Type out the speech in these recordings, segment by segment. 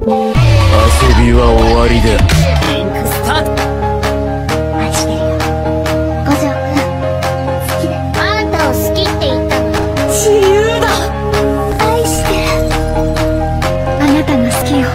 遊びは終わりだ。リンクスタート。愛してるよ。五条くん、好きだよ。あんたを好きって言ったの。自由だ。愛してる。あなたが好きよ。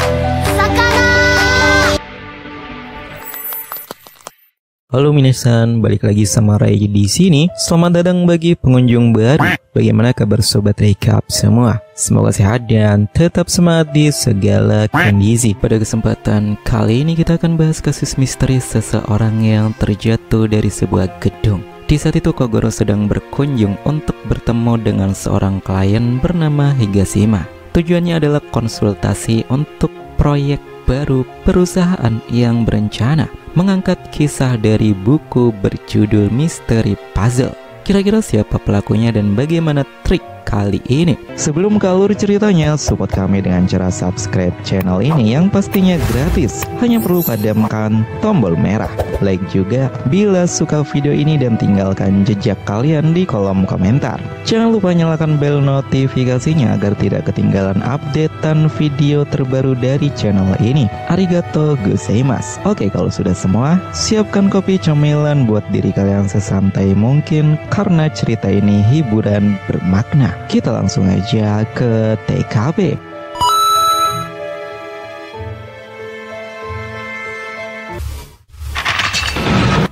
Halo minasan, balik lagi sama Ray di sini. Selamat datang bagi pengunjung baru. Bagaimana kabar sobat Recap semua? Semoga sehat dan tetap semangat di segala kondisi. Pada kesempatan kali ini kita akan bahas kasus misteri seseorang yang terjatuh dari sebuah gedung. Di saat itu Kogoro sedang berkunjung untuk bertemu dengan seorang klien bernama Higashima. Tujuannya adalah konsultasi untuk proyek baru perusahaan yang berencana mengangkat kisah dari buku berjudul Misteri Puzzle. Kira-kira siapa pelakunya dan bagaimana trik kali ini? Sebelum ke alur ceritanya, support kami dengan cara subscribe channel ini yang pastinya gratis. Hanya perlu padamkan tombol merah, like juga bila suka video ini dan tinggalkan jejak kalian di kolom komentar. Jangan lupa nyalakan bel notifikasinya agar tidak ketinggalan updatean video terbaru dari channel ini. Arigato gozaimasu. Oke, kalau sudah semua, siapkan kopi cemilan buat diri kalian sesantai mungkin karena cerita ini hiburan bermakna. Kita langsung aja ke TKP.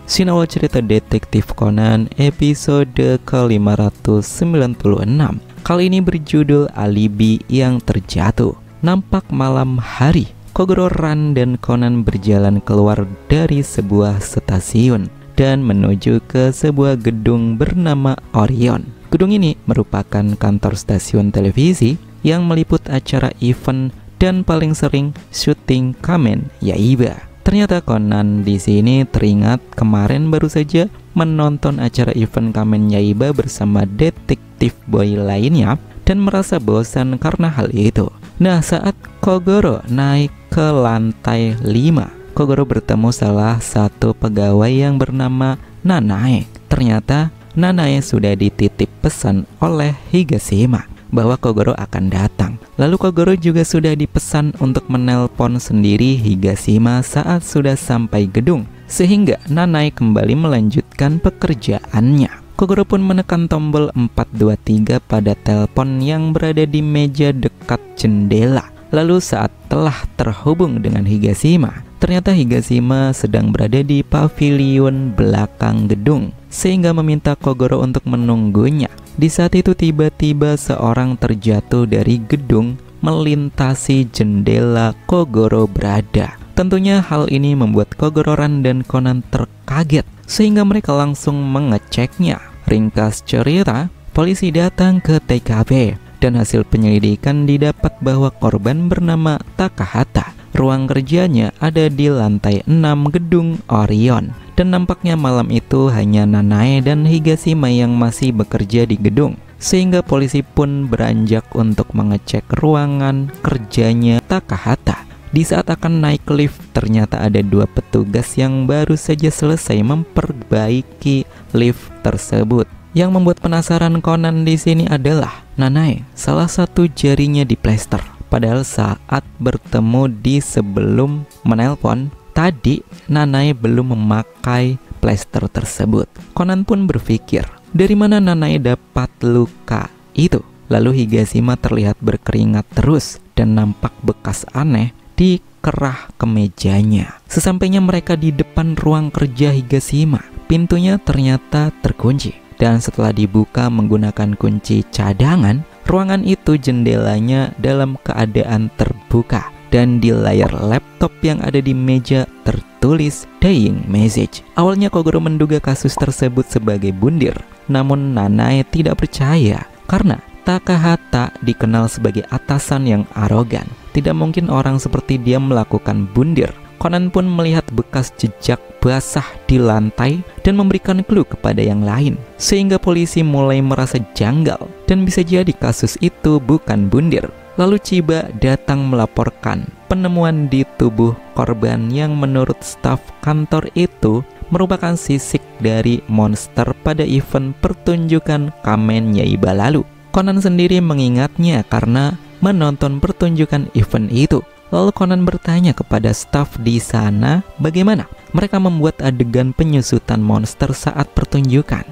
Scene awal cerita Detektif Conan episode ke-596. Kali ini berjudul Alibi yang Terjatuh. Nampak malam hari, Kogoro, Ran, dan Conan berjalan keluar dari sebuah stasiun dan menuju ke sebuah gedung bernama Orion. Gedung ini merupakan kantor stasiun televisi yang meliput acara event dan paling sering syuting Kamen Yaiba. Ternyata Conan di sini teringat kemarin baru saja menonton acara event Kamen Yaiba bersama detektif boy lainnya dan merasa bosan karena hal itu. Nah, saat Kogoro naik ke lantai 5, Kogoro bertemu salah satu pegawai yang bernama Nanae. Ternyata Nanae sudah dititip pesan oleh Higashima bahwa Kogoro akan datang. Lalu Kogoro juga sudah dipesan untuk menelpon sendiri Higashima saat sudah sampai gedung, sehingga Nanae kembali melanjutkan pekerjaannya. Kogoro pun menekan tombol 423 pada telepon yang berada di meja dekat jendela. Lalu saat telah terhubung dengan Higashima, ternyata Higashima sedang berada di pavilion belakang gedung, sehingga meminta Kogoro untuk menunggunya. Di saat itu tiba-tiba seorang terjatuh dari gedung melintasi jendela Kogoro berada. Tentunya hal ini membuat Kogoro, Ran, dan Conan terkaget sehingga mereka langsung mengeceknya. Ringkas cerita, polisi datang ke TKP dan hasil penyelidikan didapat bahwa korban bernama Takahata. Ruang kerjanya ada di lantai 6 gedung Orion. Dan nampaknya malam itu hanya Nanae dan Higashima yang masih bekerja di gedung, sehingga polisi pun beranjak untuk mengecek ruangan kerjanya Takahata. Di saat akan naik lift, ternyata ada dua petugas yang baru saja selesai memperbaiki lift tersebut. Yang membuat penasaran Conan di sini adalah Nanae, salah satu jarinya diplester. Padahal saat bertemu di sebelum menelpon tadi, Nanae belum memakai plester tersebut. Conan pun berpikir, dari mana Nanae dapat luka itu? Lalu Higashima terlihat berkeringat terus dan nampak bekas aneh di kerah kemejanya. Sesampainya mereka di depan ruang kerja Higashima, pintunya ternyata terkunci. Dan setelah dibuka menggunakan kunci cadangan, ruangan itu jendelanya dalam keadaan terbuka. Dan di layar laptop yang ada di meja tertulis dying message. Awalnya Kogoro menduga kasus tersebut sebagai bundir, namun Nanae tidak percaya karena Takahata dikenal sebagai atasan yang arogan. Tidak mungkin orang seperti dia melakukan bundir. Conan pun melihat bekas jejak basah di lantai dan memberikan clue kepada yang lain, sehingga polisi mulai merasa janggal dan bisa jadi kasus itu bukan bundir. Lalu Chiba datang melaporkan penemuan di tubuh korban yang menurut staf kantor itu merupakan sisik dari monster pada event pertunjukan Kamen Yaiba lalu. Conan sendiri mengingatnya karena menonton pertunjukan event itu. Lalu Conan bertanya kepada staf di sana bagaimana mereka membuat adegan penyusutan monster saat pertunjukan.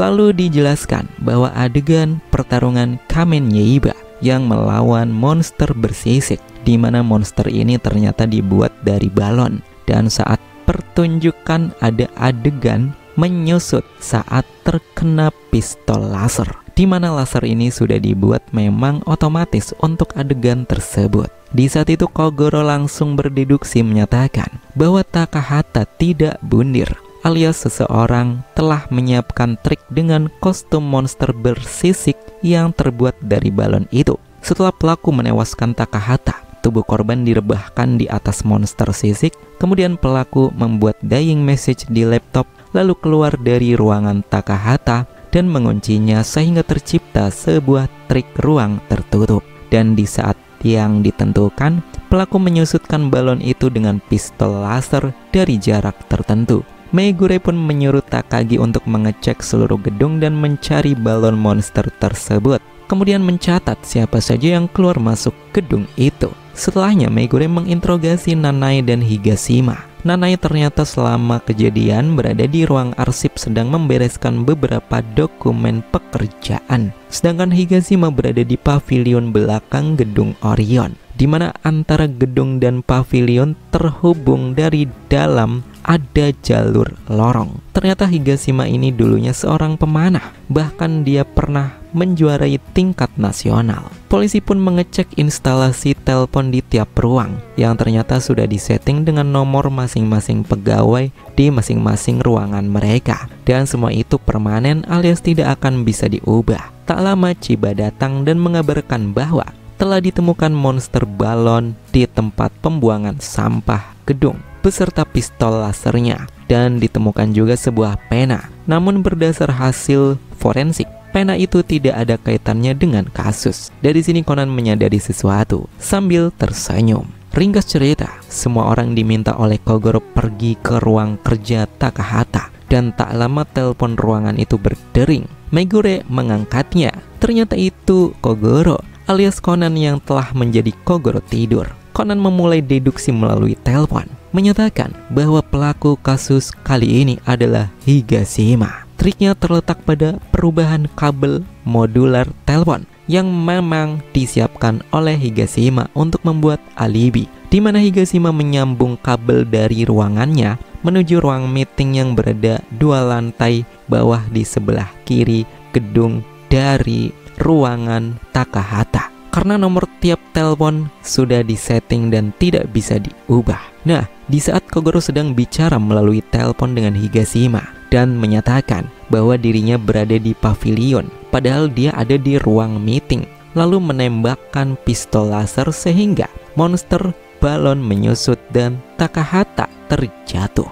Lalu dijelaskan bahwa adegan pertarungan Kamen Yaiba yang melawan monster bersisik, di mana monster ini ternyata dibuat dari balon, dan saat pertunjukan ada adegan menyusut saat terkena pistol laser, di mana laser ini sudah dibuat memang otomatis untuk adegan tersebut. Di saat itu Kogoro langsung berdeduksi menyatakan bahwa Takahata tidak bundir, alias seseorang telah menyiapkan trik dengan kostum monster bersisik yang terbuat dari balon itu. Setelah pelaku menewaskan Takahata, tubuh korban direbahkan di atas monster sisik. Kemudian pelaku membuat dying message di laptop, lalu keluar dari ruangan Takahata dan menguncinya sehingga tercipta sebuah trik ruang tertutup. Dan di saat yang ditentukan, pelaku menyusutkan balon itu dengan pistol laser dari jarak tertentu. Megure pun menyuruh Takagi untuk mengecek seluruh gedung dan mencari balon monster tersebut. Kemudian mencatat siapa saja yang keluar masuk gedung itu. Setelahnya Megure menginterogasi Nanae dan Higashima. Nanae ternyata selama kejadian berada di ruang arsip sedang membereskan beberapa dokumen pekerjaan. Sedangkan Higashima berada di pavilion belakang gedung Orion, di mana antara gedung dan pavilion terhubung dari dalam ada jalur lorong. Ternyata Higashima ini dulunya seorang pemanah, bahkan dia pernah menjuarai tingkat nasional. Polisi pun mengecek instalasi telepon di tiap ruang yang ternyata sudah disetting dengan nomor masing-masing pegawai di masing-masing ruangan mereka, dan semua itu permanen alias tidak akan bisa diubah. Tak lama Chiba datang dan mengabarkan bahwa telah ditemukan monster balon di tempat pembuangan sampah gedung beserta pistol lasernya, dan ditemukan juga sebuah pena. Namun berdasar hasil forensik, pena itu tidak ada kaitannya dengan kasus. Dari sini Conan menyadari sesuatu sambil tersenyum. Ringkas cerita, semua orang diminta oleh Kogoro pergi ke ruang kerja Takahata, dan tak lama telepon ruangan itu berdering. Megure mengangkatnya. Ternyata itu Kogoro alias Conan yang telah menjadi Kogoro tidur. Conan memulai deduksi melalui telepon, menyatakan bahwa pelaku kasus kali ini adalah Higashima. Triknya terletak pada perubahan kabel modular telepon yang memang disiapkan oleh Higashima untuk membuat alibi, di mana Higashima menyambung kabel dari ruangannya menuju ruang meeting yang berada 2 lantai bawah di sebelah kiri gedung dari ruangan Takahata. Karena nomor tiap telepon sudah disetting dan tidak bisa diubah. Nah, di saat Kogoro sedang bicara melalui telepon dengan Higashima dan menyatakan bahwa dirinya berada di pavilion, padahal dia ada di ruang meeting, lalu menembakkan pistol laser sehingga monster balon menyusut dan Takahata terjatuh.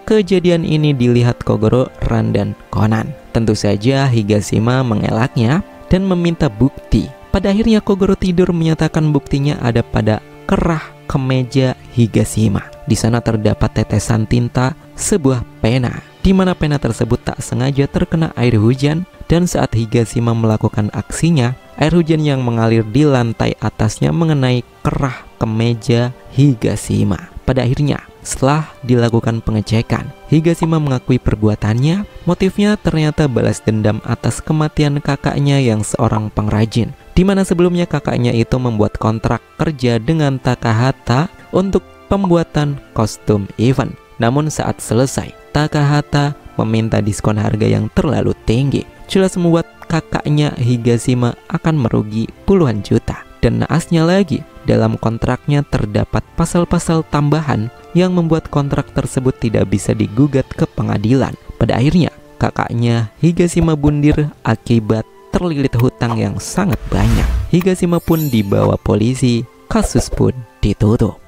Kejadian ini dilihat Kogoro, Ran, dan Conan. Tentu saja Higashima mengelaknya dan meminta bukti. Pada akhirnya Kogoro tidur menyatakan buktinya ada pada kerah kemeja Higashima. Di sana terdapat tetesan tinta sebuah pena, di mana pena tersebut tak sengaja terkena air hujan, dan saat Higashima melakukan aksinya, air hujan yang mengalir di lantai atasnya mengenai kerah kemeja Higashima. Pada akhirnya, setelah dilakukan pengecekan, Higashima mengakui perbuatannya. Motifnya ternyata balas dendam atas kematian kakaknya yang seorang pengrajin, di mana sebelumnya kakaknya itu membuat kontrak kerja dengan Takahata untuk pembuatan kostum event. Namun saat selesai, Takahata meminta diskon harga yang terlalu tinggi, jelas membuat kakaknya Higashima akan merugi puluhan juta. Dan naasnya lagi, dalam kontraknya terdapat pasal-pasal tambahan yang membuat kontrak tersebut tidak bisa digugat ke pengadilan. Pada akhirnya, kakaknya Higashima bundir akibat terlilit hutang yang sangat banyak. Higashima pun dibawa polisi, kasus pun ditutup.